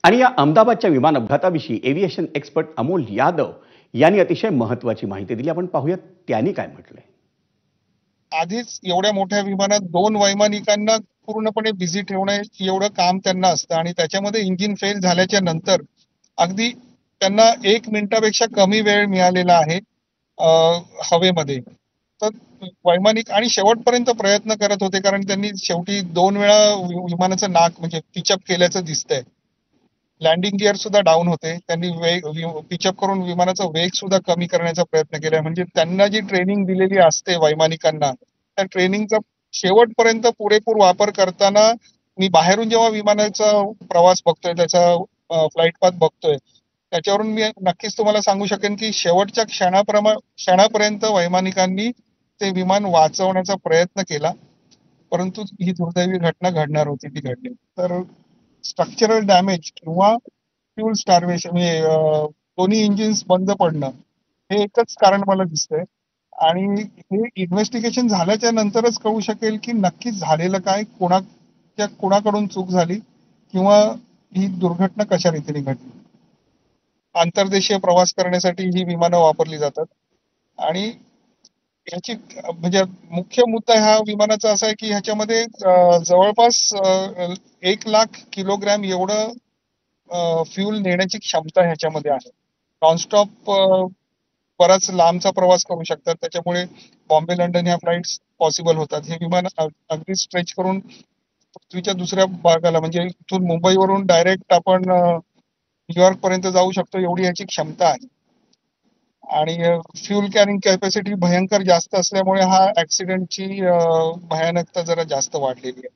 आणि या अहमदाबादच्या विमान अपघाताविषयी एव्हिएशन एक्सपर्ट अमोल यादव यांनी अतिशय महत्त्वाची माहिती दिली. आपण पाहूयात त्यांनी काय म्हटलंय. आधीच एवढ्या मोठ्या विमानात 2 वैमानिकांना पूर्णपणे बिझी ठेवणे एवढं काम त्यांना असतं आणि त्याच्यामध्ये इंजिन फेल झाल्याच्या नंतर अगदी त्यांना 1 मिनिटापेक्षा कमी वेळ मिळालेला आहे हवेमध्ये. तर वैमानिक आणि शेवटपर्यंत प्रयत्न करत होते, कारण त्यांनी शेवटी 2 वेळा विमानाचं नाक म्हणजे पिचअप केल्याचं दिसतंय. लँडिंग गिअर सुद्धा डाऊन होते. त्यांनी पिचअप करून विमानाचा वेग सुद्धा कमी करण्याचा प्रयत्न केलाय. म्हणजे त्यांना जी ट्रेनिंग दिलेली असते वैमानिकांना, त्या ट्रेनिंगचा शेवटपर्यंत पुरेपूर वापर करताना मी बाहेरून जेव्हा विमानाचा प्रवास बघतोय, त्याचा फ्लाईट पाथ बघतोय, त्याच्यावरून मी नक्कीच तुम्हाला सांगू शकेन की शेवटच्या क्षणापर्यंत वैमानिकांनी ते विमान वाचवण्याचा प्रयत्न केला, परंतु ही दुर्दैवी घटना घडणार होती, ती घडली. तर स्ट्रक्चरल डॅमेज किंवा फ्यूल स्टार्वेशन म्हणजे दोन्ही इंजिन्स बंद पडणं हे एकच कारण मला दिसतंय. आणि हे इन्व्हेस्टिगेशन झाल्याच्या नंतरच कळू शकेल की नक्कीच झालेलं काय, कोणाकडून चूक झाली किंवा ही दुर्घटना कशा रीतीने घडली. आंतरदेशीय प्रवास करण्यासाठी ही विमानं वापरली जातात आणि याची म्हणजे मुख्य मुद्दा ह्या विमानाचा असा आहे की ह्याच्यामध्ये जवळपास 1,00,000 किलोग्रॅम एवढं फ्यूल नेण्याची क्षमता ह्याच्यामध्ये आहे. नॉनस्टॉप बराच लांबचा प्रवास करू शकतात. त्याच्यामुळे बॉम्बे लंडन ह्या फ्लाईट्स पॉसिबल होतात. हे विमान अगदी स्ट्रेच करून पृथ्वीच्या दुसऱ्या भागाला म्हणजे इथून मुंबईवरून डायरेक्ट आपण न्यूयॉर्क पर्यंत जाऊ शकतो, एवढी याची क्षमता आहे. आणि फ्यूल कॅरिंग कॅपॅसिटी भयंकर जास्त असल्यामुळे हा ऍक्सिडेंटची भयानकता जरा जास्त वाढलेली आहे.